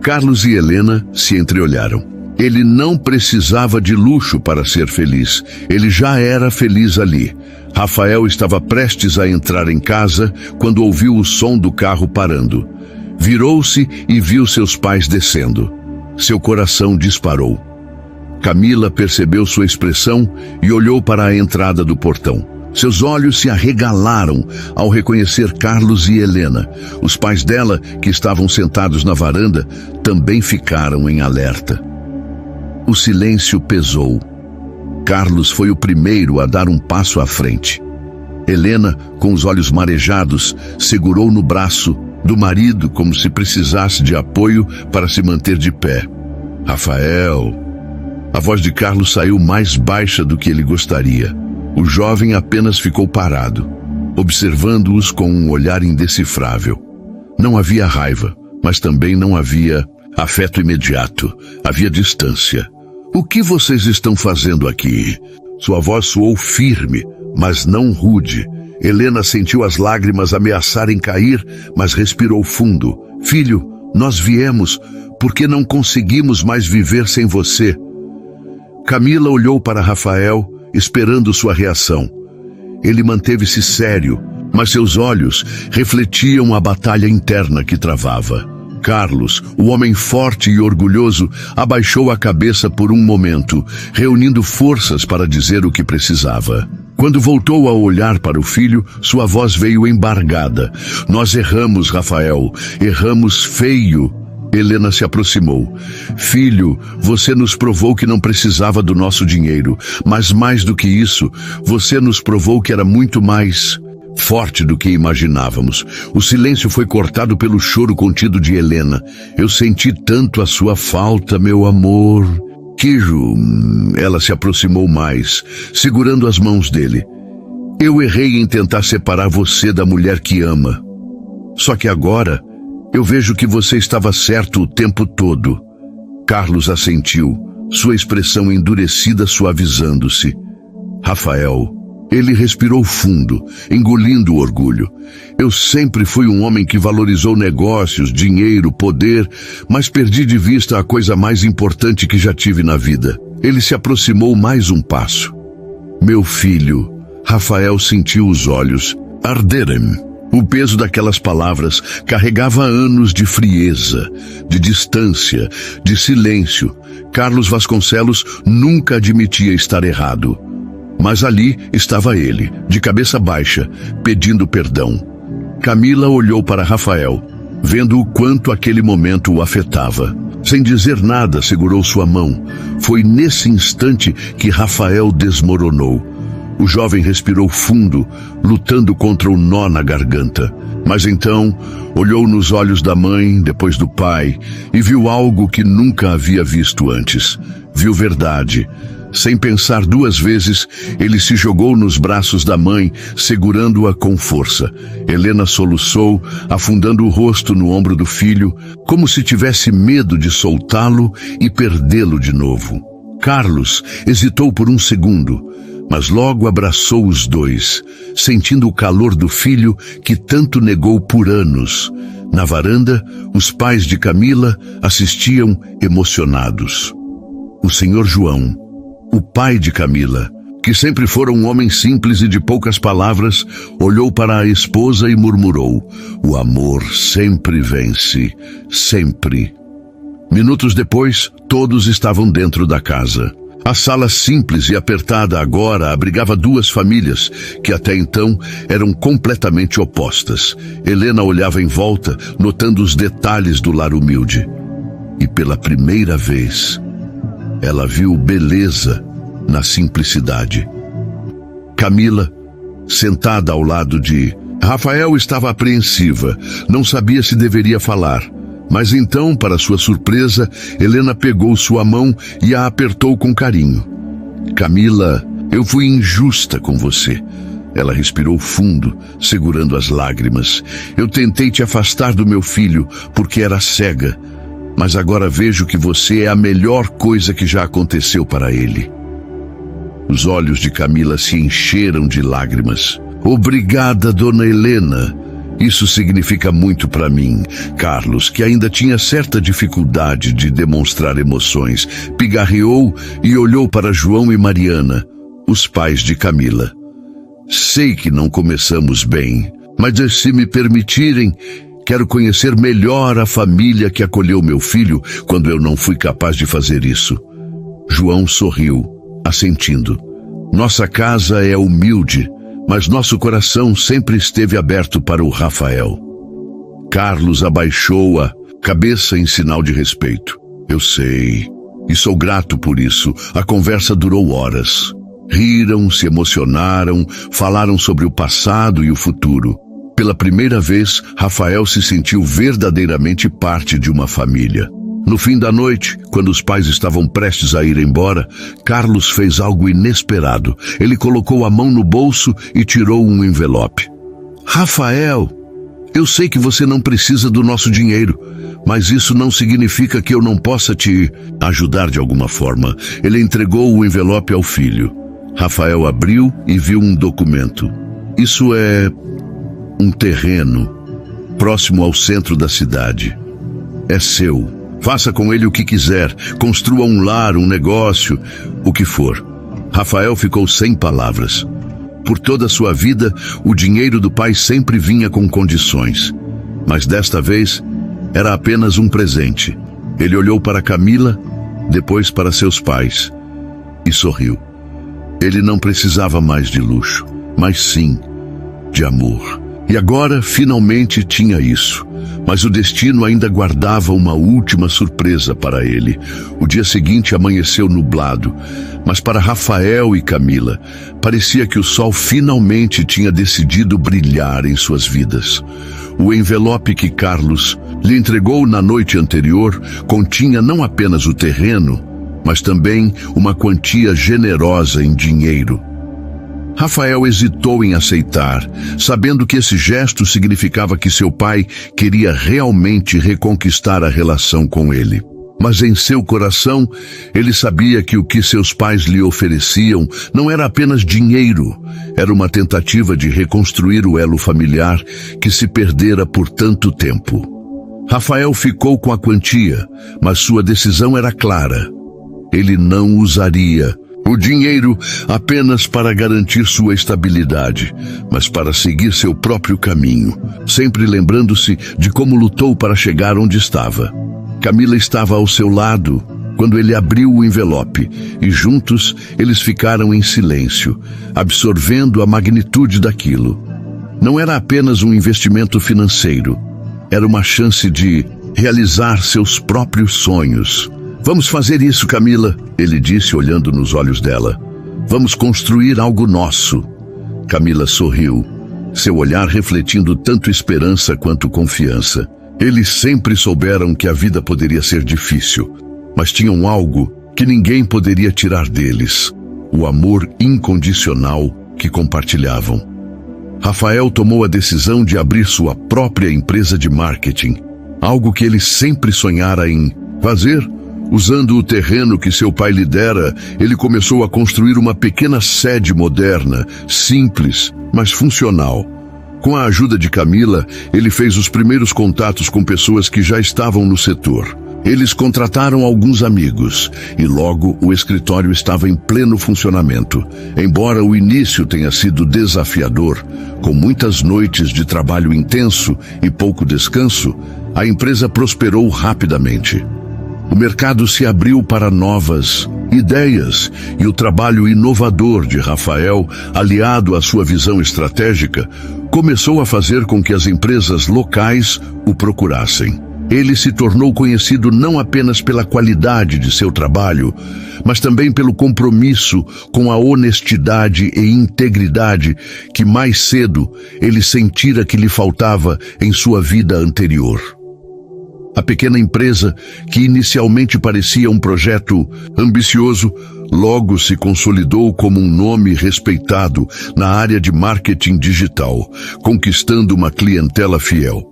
A: Carlos e Helena se entreolharam. Ele não precisava de luxo para ser feliz. Ele já era feliz ali. Rafael estava prestes a entrar em casa quando ouviu o som do carro parando. Virou-se e viu seus pais descendo. Seu coração disparou. Camila percebeu sua expressão e olhou para a entrada do portão. Seus olhos se arregalaram ao reconhecer Carlos e Helena. Os pais dela, que estavam sentados na varanda, também ficaram em alerta. O silêncio pesou. Carlos foi o primeiro a dar um passo à frente. Helena, com os olhos marejados, segurou no braço do marido como se precisasse de apoio para se manter de pé. Rafael. A voz de Carlos saiu mais baixa do que ele gostaria. O jovem apenas ficou parado, observando-os com um olhar indecifrável. Não havia raiva, mas também não havia afeto imediato. Havia distância. O que vocês estão fazendo aqui? Sua voz soou firme, mas não rude. Helena sentiu as lágrimas ameaçarem cair, mas respirou fundo. Filho, nós viemos porque não conseguimos mais viver sem você. Camila olhou para Rafael, esperando sua reação. Ele manteve-se sério, mas seus olhos refletiam a batalha interna que travava. Carlos, o homem forte e orgulhoso, abaixou a cabeça por um momento, reunindo forças para dizer o que precisava. Quando voltou a olhar para o filho, sua voz veio embargada. Nós erramos, Rafael. Erramos feio. Helena se aproximou. Filho, você nos provou que não precisava do nosso dinheiro, mas mais do que isso, você nos provou que era muito mais forte do que imaginávamos. O silêncio foi cortado pelo choro contido de Helena. Eu senti tanto a sua falta, meu amor. Quijo, ela se aproximou mais, segurando as mãos dele. Eu errei em tentar separar você da mulher que ama. Só que agora, eu vejo que você estava certo o tempo todo. Carlos assentiu, sua expressão endurecida suavizando-se. Rafael, ele respirou fundo, engolindo o orgulho. Eu sempre fui um homem que valorizou negócios, dinheiro, poder, mas perdi de vista a coisa mais importante que já tive na vida. Ele se aproximou mais um passo. Meu filho, Rafael sentiu os olhos arderem. O peso daquelas palavras carregava anos de frieza, de distância, de silêncio. Carlos Vasconcelos nunca admitia estar errado. Mas ali estava ele, de cabeça baixa, pedindo perdão. Camila olhou para Rafael, vendo o quanto aquele momento o afetava. Sem dizer nada, segurou sua mão. Foi nesse instante que Rafael desmoronou. O jovem respirou fundo, lutando contra o nó na garganta. Mas então, olhou nos olhos da mãe, depois do pai, e viu algo que nunca havia visto antes. Viu verdade. Sem pensar duas vezes, ele se jogou nos braços da mãe, segurando-a com força. Helena soluçou, afundando o rosto no ombro do filho, como se tivesse medo de soltá-lo e perdê-lo de novo. Carlos hesitou por um segundo, mas logo abraçou os dois, sentindo o calor do filho que tanto negou por anos. Na varanda, os pais de Camila assistiam emocionados. O senhor João, o pai de Camila, que sempre fora um homem simples e de poucas palavras, olhou para a esposa e murmurou: "O amor sempre vence, sempre." Minutos depois, todos estavam dentro da casa. A sala simples e apertada agora abrigava duas famílias que até então eram completamente opostas. Helena olhava em volta, notando os detalhes do lar humilde. E pela primeira vez, ela viu beleza na simplicidade. Camila, sentada ao lado de Rafael, estava apreensiva, não sabia se deveria falar. Mas então, para sua surpresa, Helena pegou sua mão e a apertou com carinho. "Camila, eu fui injusta com você." Ela respirou fundo, segurando as lágrimas. "Eu tentei te afastar do meu filho porque era cega, mas agora vejo que você é a melhor coisa que já aconteceu para ele." Os olhos de Camila se encheram de lágrimas. "Obrigada, dona Helena. Isso significa muito para mim." Carlos, que ainda tinha certa dificuldade de demonstrar emoções, pigarreou e olhou para João e Mariana, os pais de Camila. "Sei que não começamos bem, mas se me permitirem, quero conhecer melhor a família que acolheu meu filho quando eu não fui capaz de fazer isso." João sorriu, assentindo. "Nossa casa é humilde, mas nosso coração sempre esteve aberto para o Rafael." Carlos abaixou a cabeça em sinal de respeito. "Eu sei, e sou grato por isso." A conversa durou horas. Riram, se emocionaram, falaram sobre o passado e o futuro. Pela primeira vez, Rafael se sentiu verdadeiramente parte de uma família. No fim da noite, quando os pais estavam prestes a ir embora, Carlos fez algo inesperado. Ele colocou a mão no bolso e tirou um envelope. "Rafael, eu sei que você não precisa do nosso dinheiro, mas isso não significa que eu não possa te ajudar de alguma forma." Ele entregou o envelope ao filho. Rafael abriu e viu um documento. "Isso é um terreno próximo ao centro da cidade. É seu. Faça com ele o que quiser, construa um lar, um negócio, o que for." Rafael ficou sem palavras. Por toda a sua vida, o dinheiro do pai sempre vinha com condições. Mas desta vez, era apenas um presente. Ele olhou para Camila, depois para seus pais, e sorriu. Ele não precisava mais de luxo, mas sim de amor. E agora, finalmente, tinha isso. Mas o destino ainda guardava uma última surpresa para ele. O dia seguinte amanheceu nublado, mas para Rafael e Camila, parecia que o sol finalmente tinha decidido brilhar em suas vidas. O envelope que Carlos lhe entregou na noite anterior continha não apenas o terreno, mas também uma quantia generosa em dinheiro. Rafael hesitou em aceitar, sabendo que esse gesto significava que seu pai queria realmente reconquistar a relação com ele. Mas em seu coração, ele sabia que o que seus pais lhe ofereciam não era apenas dinheiro, era uma tentativa de reconstruir o elo familiar que se perdera por tanto tempo. Rafael ficou com a quantia, mas sua decisão era clara. Ele não usaria o dinheiro apenas para garantir sua estabilidade, mas para seguir seu próprio caminho, sempre lembrando-se de como lutou para chegar onde estava. Camila estava ao seu lado quando ele abriu o envelope, e juntos eles ficaram em silêncio, absorvendo a magnitude daquilo. Não era apenas um investimento financeiro. Era uma chance de realizar seus próprios sonhos. Vamos fazer isso, Camila, ele disse olhando nos olhos dela. Vamos construir algo nosso. Camila sorriu, seu olhar refletindo tanto esperança quanto confiança. Eles sempre souberam que a vida poderia ser difícil, mas tinham algo que ninguém poderia tirar deles: o amor incondicional que compartilhavam. Rafael tomou a decisão de abrir sua própria empresa de marketing, algo que ele sempre sonhara em fazer. Usando o terreno que seu pai lhe dera, ele começou a construir uma pequena sede moderna, simples, mas funcional. Com a ajuda de Camila, ele fez os primeiros contatos com pessoas que já estavam no setor. Eles contrataram alguns amigos e logo o escritório estava em pleno funcionamento. Embora o início tenha sido desafiador, com muitas noites de trabalho intenso e pouco descanso, a empresa prosperou rapidamente. O mercado se abriu para novas ideias e o trabalho inovador de Rafael, aliado à sua visão estratégica, começou a fazer com que as empresas locais o procurassem. Ele se tornou conhecido não apenas pela qualidade de seu trabalho, mas também pelo compromisso com a honestidade e integridade que mais cedo ele sentira que lhe faltava em sua vida anterior. A pequena empresa, que inicialmente parecia um projeto ambicioso, logo se consolidou como um nome respeitado na área de marketing digital, conquistando uma clientela fiel.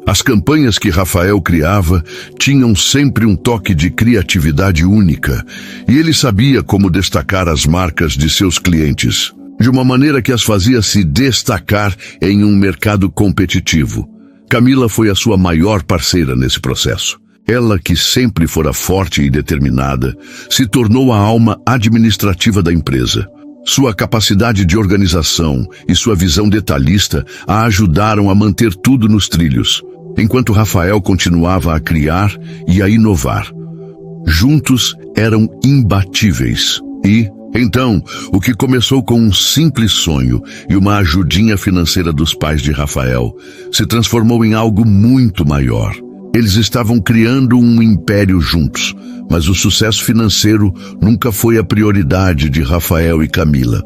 A: As campanhas que Rafael criava tinham sempre um toque de criatividade única, e ele sabia como destacar as marcas de seus clientes, de uma maneira que as fazia se destacar em um mercado competitivo. Camila foi a sua maior parceira nesse processo. Ela, que sempre fora forte e determinada, se tornou a alma administrativa da empresa. Sua capacidade de organização e sua visão detalhista a ajudaram a manter tudo nos trilhos, enquanto Rafael continuava a criar e a inovar. Juntos eram imbatíveis e, então, o que começou com um simples sonho e uma ajudinha financeira dos pais de Rafael se transformou em algo muito maior. Eles estavam criando um império juntos, mas o sucesso financeiro nunca foi a prioridade de Rafael e Camila.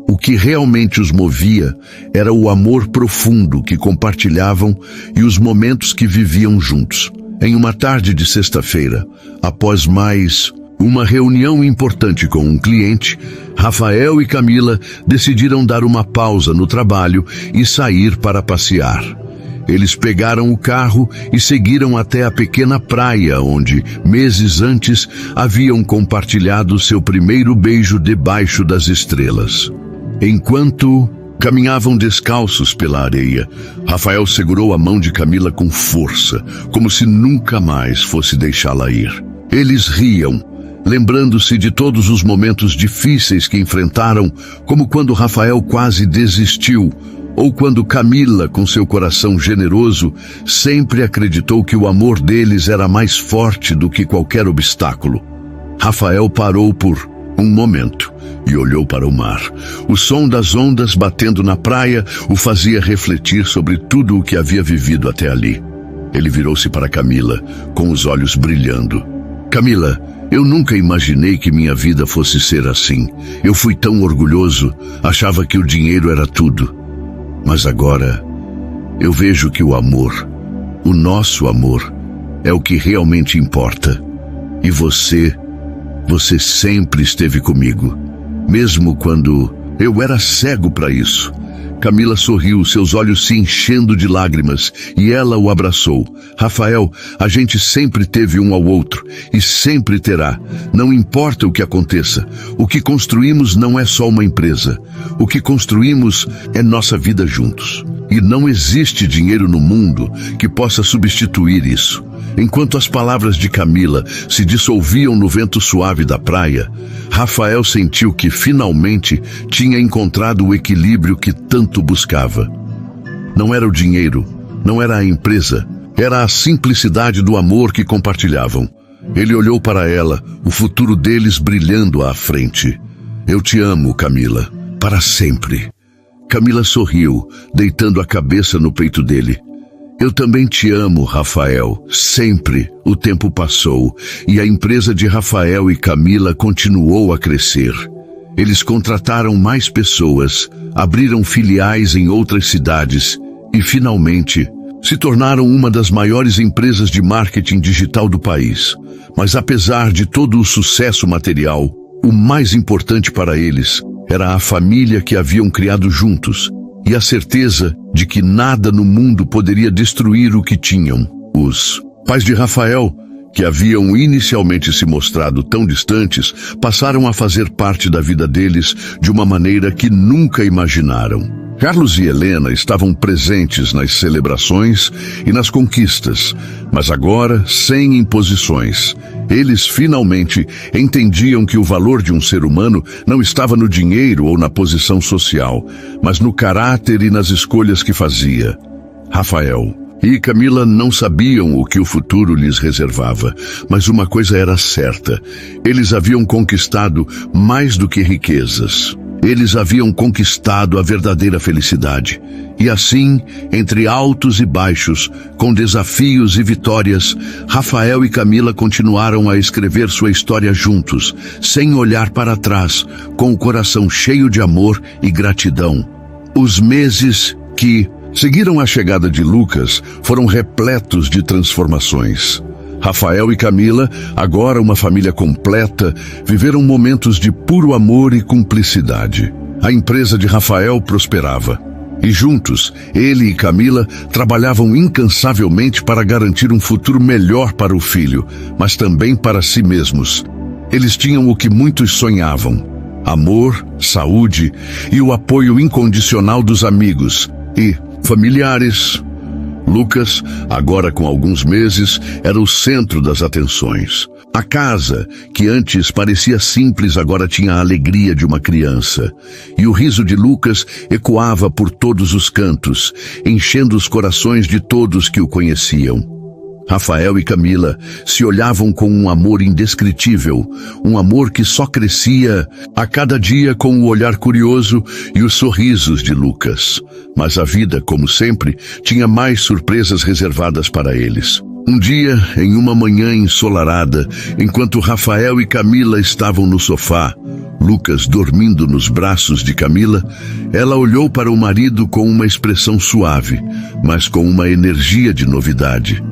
A: O que realmente os movia era o amor profundo que compartilhavam e os momentos que viviam juntos. Em uma tarde de sexta-feira, após mais uma reunião importante com um cliente, Rafael e Camila decidiram dar uma pausa no trabalho e sair para passear. Eles pegaram o carro e seguiram até a pequena praia onde, meses antes, haviam compartilhado seu primeiro beijo debaixo das estrelas. Enquanto caminhavam descalços pela areia, Rafael segurou a mão de Camila com força, como se nunca mais fosse deixá-la ir. Eles riam, lembrando-se de todos os momentos difíceis que enfrentaram, como quando Rafael quase desistiu, ou quando Camila, com seu coração generoso, sempre acreditou que o amor deles era mais forte do que qualquer obstáculo. Rafael parou por um momento e olhou para o mar. O som das ondas batendo na praia o fazia refletir sobre tudo o que havia vivido até ali. Ele virou-se para Camila, com os olhos brilhando. Camila, eu nunca imaginei que minha vida fosse ser assim. Eu fui tão orgulhoso, achava que o dinheiro era tudo. Mas agora, eu vejo que o amor, o nosso amor, é o que realmente importa. E você sempre esteve comigo, mesmo quando eu era cego para isso. Camila sorriu, seus olhos se enchendo de lágrimas, e ela o abraçou. Rafael, a gente sempre teve um ao outro, e sempre terá. Não importa o que aconteça, o que construímos não é só uma empresa. O que construímos é nossa vida juntos. E não existe dinheiro no mundo que possa substituir isso. Enquanto as palavras de Camila se dissolviam no vento suave da praia, Rafael sentiu que finalmente tinha encontrado o equilíbrio que tanto buscava. Não era o dinheiro, não era a empresa, era a simplicidade do amor que compartilhavam. Ele olhou para ela, o futuro deles brilhando à frente. Eu te amo, Camila, para sempre. Camila sorriu, deitando a cabeça no peito dele. Eu também te amo, Rafael. Sempre. O tempo passou e a empresa de Rafael e Camila continuou a crescer. Eles contrataram mais pessoas, abriram filiais em outras cidades e, finalmente, se tornaram uma das maiores empresas de marketing digital do país. Mas apesar de todo o sucesso material, o mais importante para eles era a família que haviam criado juntos e a certeza de que nada no mundo poderia destruir o que tinham. Os pais de Rafael, que haviam inicialmente se mostrado tão distantes, passaram a fazer parte da vida deles de uma maneira que nunca imaginaram. Carlos e Helena estavam presentes nas celebrações e nas conquistas, mas agora sem imposições. Eles finalmente entendiam que o valor de um ser humano não estava no dinheiro ou na posição social, mas no caráter e nas escolhas que fazia. Rafael e Camila não sabiam o que o futuro lhes reservava, mas uma coisa era certa: eles haviam conquistado mais do que riquezas. Eles haviam conquistado a verdadeira felicidade. E assim, entre altos e baixos, com desafios e vitórias, Rafael e Camila continuaram a escrever sua história juntos, sem olhar para trás, com o coração cheio de amor e gratidão. Os meses que seguiram a chegada de Lucas foram repletos de transformações. Rafael e Camila, agora uma família completa, viveram momentos de puro amor e cumplicidade. A empresa de Rafael prosperava. E juntos, ele e Camila trabalhavam incansavelmente para garantir um futuro melhor para o filho, mas também para si mesmos. Eles tinham o que muitos sonhavam: amor, saúde e o apoio incondicional dos amigos e familiares. Lucas, agora com alguns meses, era o centro das atenções. A casa, que antes parecia simples, agora tinha a alegria de uma criança. E o riso de Lucas ecoava por todos os cantos, enchendo os corações de todos que o conheciam. Rafael e Camila se olhavam com um amor indescritível, um amor que só crescia a cada dia com o olhar curioso e os sorrisos de Lucas. Mas a vida, como sempre, tinha mais surpresas reservadas para eles. Um dia, em uma manhã ensolarada, enquanto Rafael e Camila estavam no sofá, Lucas dormindo nos braços de Camila, ela olhou para o marido com uma expressão suave, mas com uma energia de novidade.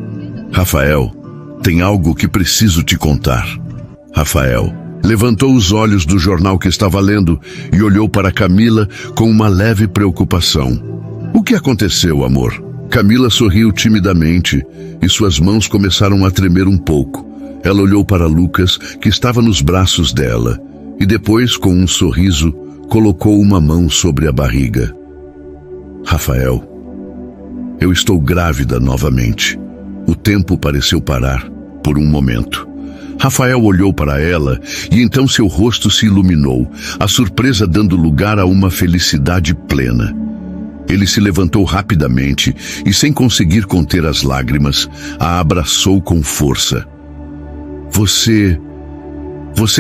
A: Rafael, tem algo que preciso te contar. Rafael levantou os olhos do jornal que estava lendo e olhou para Camila com uma leve preocupação. O que aconteceu, amor? Camila sorriu timidamente e suas mãos começaram a tremer um pouco. Ela olhou para Lucas, que estava nos braços dela, e depois, com um sorriso, colocou uma mão sobre a barriga. Rafael, eu estou grávida novamente. O tempo pareceu parar por um momento. Rafael olhou para ela e então seu rosto se iluminou, a surpresa dando lugar a uma felicidade plena. Ele se levantou rapidamente e, sem conseguir conter as lágrimas, a abraçou com força. Você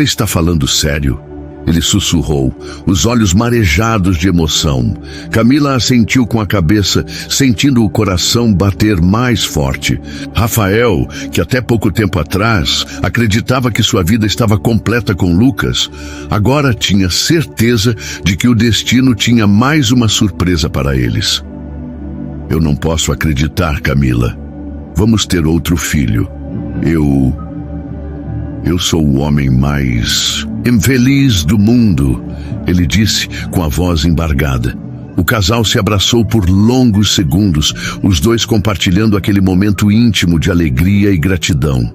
A: está falando sério? Ele sussurrou, os olhos marejados de emoção. Camila assentiu com a cabeça, sentindo o coração bater mais forte. Rafael, que até pouco tempo atrás acreditava que sua vida estava completa com Lucas, agora tinha certeza de que o destino tinha mais uma surpresa para eles. Eu não posso acreditar, Camila. Vamos ter outro filho. Eu sou o homem mais infeliz do mundo, ele disse com a voz embargada. O casal se abraçou por longos segundos, os dois compartilhando aquele momento íntimo de alegria e gratidão.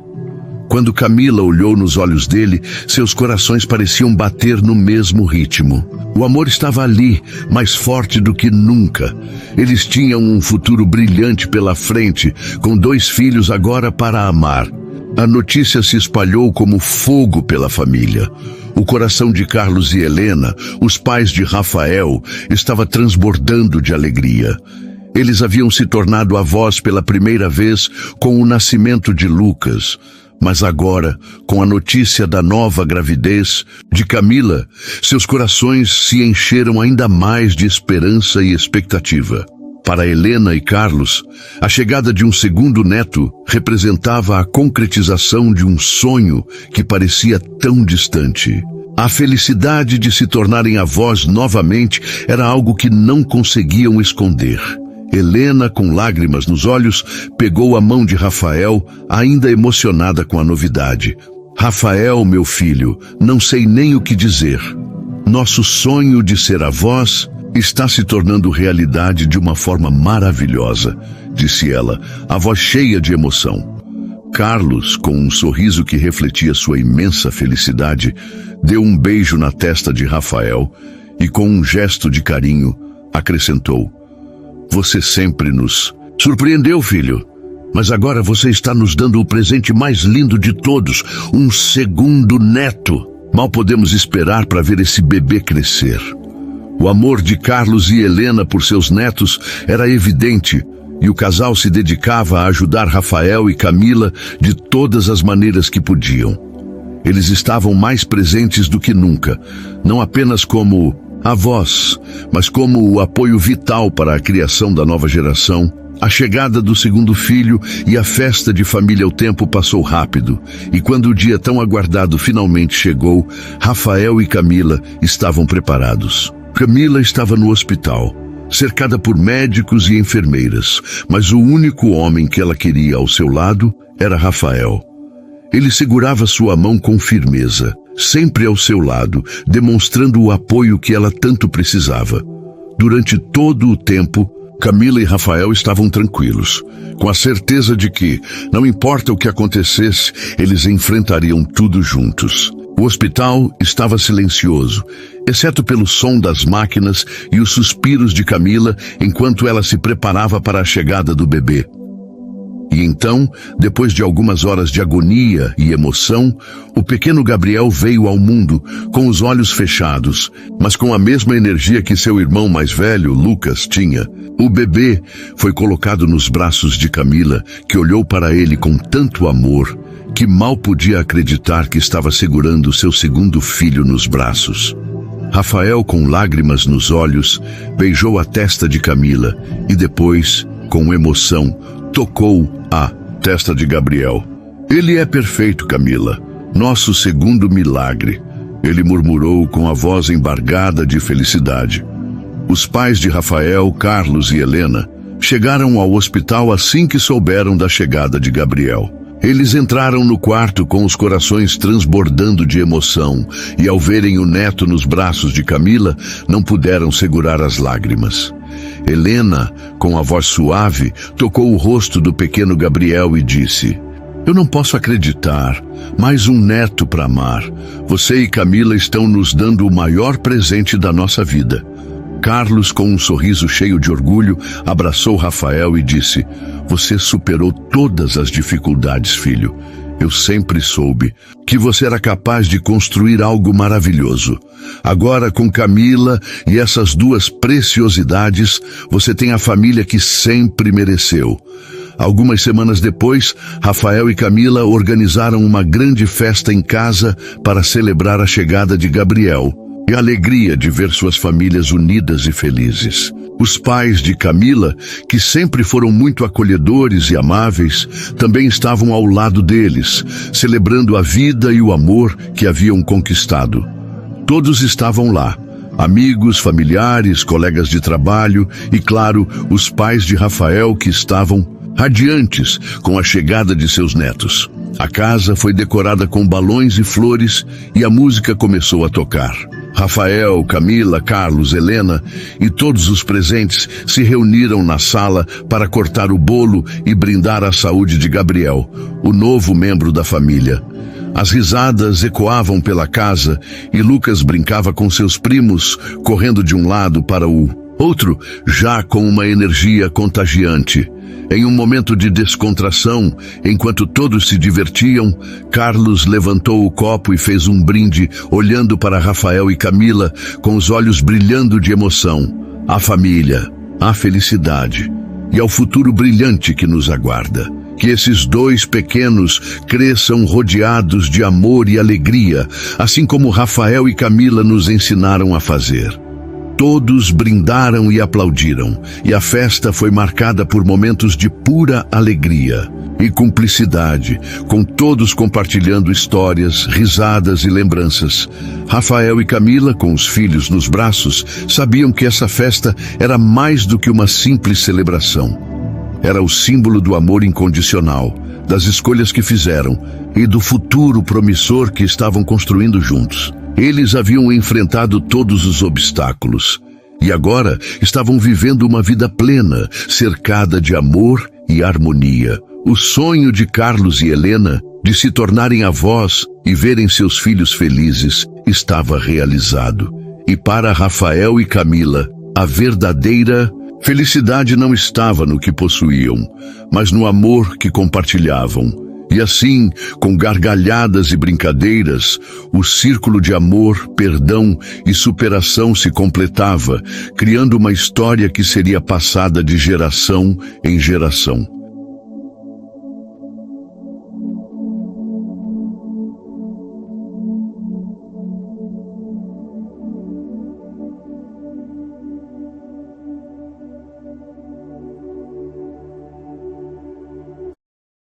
A: Quando Camila olhou nos olhos dele, seus corações pareciam bater no mesmo ritmo. O amor estava ali, mais forte do que nunca. Eles tinham um futuro brilhante pela frente, com 2 filhos agora para amar. A notícia se espalhou como fogo pela família. O coração de Carlos e Helena, os pais de Rafael, estava transbordando de alegria. Eles haviam se tornado avós pela primeira vez com o nascimento de Lucas. Mas agora, com a notícia da nova gravidez de Camila, seus corações se encheram ainda mais de esperança e expectativa. Para Helena e Carlos, a chegada de um segundo neto representava a concretização de um sonho que parecia tão distante. A felicidade de se tornarem avós novamente era algo que não conseguiam esconder. Helena, com lágrimas nos olhos, pegou a mão de Rafael, ainda emocionada com a novidade. Rafael, meu filho, não sei nem o que dizer. Nosso sonho de ser avós está se tornando realidade de uma forma maravilhosa, disse ela, a voz cheia de emoção. Carlos, com um sorriso que refletia sua imensa felicidade, deu um beijo na testa de Rafael e, com um gesto de carinho, acrescentou: Você sempre nos surpreendeu, filho. Mas agora você está nos dando o presente mais lindo de todos, um segundo neto. Mal podemos esperar para ver esse bebê crescer. O amor de Carlos e Helena por seus netos era evidente, e o casal se dedicava a ajudar Rafael e Camila de todas as maneiras que podiam. Eles estavam mais presentes do que nunca, não apenas como avós, mas como o apoio vital para a criação da nova geração. A chegada do segundo filho e a festa de família. O tempo passou rápido, e quando o dia tão aguardado finalmente chegou, Rafael e Camila estavam preparados. Camila estava no hospital, cercada por médicos e enfermeiras, mas o único homem que ela queria ao seu lado era Rafael. Ele segurava sua mão com firmeza, sempre ao seu lado, demonstrando o apoio que ela tanto precisava. Durante todo o tempo, Camila e Rafael estavam tranquilos, com a certeza de que, não importa o que acontecesse, eles enfrentariam tudo juntos. O hospital estava silencioso, exceto pelo som das máquinas e os suspiros de Camila enquanto ela se preparava para a chegada do bebê. E então, depois de algumas horas de agonia e emoção, o pequeno Gabriel veio ao mundo com os olhos fechados, mas com a mesma energia que seu irmão mais velho, Lucas, tinha. O bebê foi colocado nos braços de Camila, que olhou para ele com tanto amor que mal podia acreditar que estava segurando seu segundo filho nos braços. Rafael, com lágrimas nos olhos, beijou a testa de Camila e depois, com emoção, tocou a testa de Gabriel. Ele é perfeito, Camila. Nosso segundo milagre, ele murmurou com a voz embargada de felicidade. Os pais de Rafael, Carlos e Helena chegaram ao hospital assim que souberam da chegada de Gabriel. Eles entraram no quarto com os corações transbordando de emoção e, ao verem o neto nos braços de Camila, não puderam segurar as lágrimas. Helena, com a voz suave, tocou o rosto do pequeno Gabriel e disse: Eu não posso acreditar. Mais um neto para amar. Você e Camila estão nos dando o maior presente da nossa vida. Carlos, com um sorriso cheio de orgulho, abraçou Rafael e disse: Você superou todas as dificuldades, filho. Eu sempre soube que você era capaz de construir algo maravilhoso. Agora, com Camila e essas duas preciosidades, você tem a família que sempre mereceu. Algumas semanas depois, Rafael e Camila organizaram uma grande festa em casa para celebrar a chegada de Gabriel e a alegria de ver suas famílias unidas e felizes. Os pais de Camila, que sempre foram muito acolhedores e amáveis, também estavam ao lado deles, celebrando a vida e o amor que haviam conquistado. Todos estavam lá, amigos, familiares, colegas de trabalho e, claro, os pais de Rafael, que estavam radiantes com a chegada de seus netos. A casa foi decorada com balões e flores e a música começou a tocar. Rafael, Camila, Carlos, Helena e todos os presentes se reuniram na sala para cortar o bolo e brindar a saúde de Gabriel, o novo membro da família. As risadas ecoavam pela casa e Lucas brincava com seus primos, correndo de um lado para o outro, já com uma energia contagiante. Em um momento de descontração, enquanto todos se divertiam, Carlos levantou o copo e fez um brinde, olhando para Rafael e Camila, com os olhos brilhando de emoção. À família, à felicidade e ao futuro brilhante que nos aguarda. Que esses dois pequenos cresçam rodeados de amor e alegria, assim como Rafael e Camila nos ensinaram a fazer. Todos brindaram e aplaudiram, e a festa foi marcada por momentos de pura alegria e cumplicidade, com todos compartilhando histórias, risadas e lembranças. Rafael e Camila, com os filhos nos braços, sabiam que essa festa era mais do que uma simples celebração. Era o símbolo do amor incondicional, das escolhas que fizeram e do futuro promissor que estavam construindo juntos. Eles haviam enfrentado todos os obstáculos e agora estavam vivendo uma vida plena, cercada de amor e harmonia. O sonho de Carlos e Helena de se tornarem avós e verem seus filhos felizes estava realizado. E para Rafael e Camila, a verdadeira felicidade não estava no que possuíam, mas no amor que compartilhavam. E assim, com gargalhadas e brincadeiras, o círculo de amor, perdão e superação se completava, criando uma história que seria passada de geração em geração.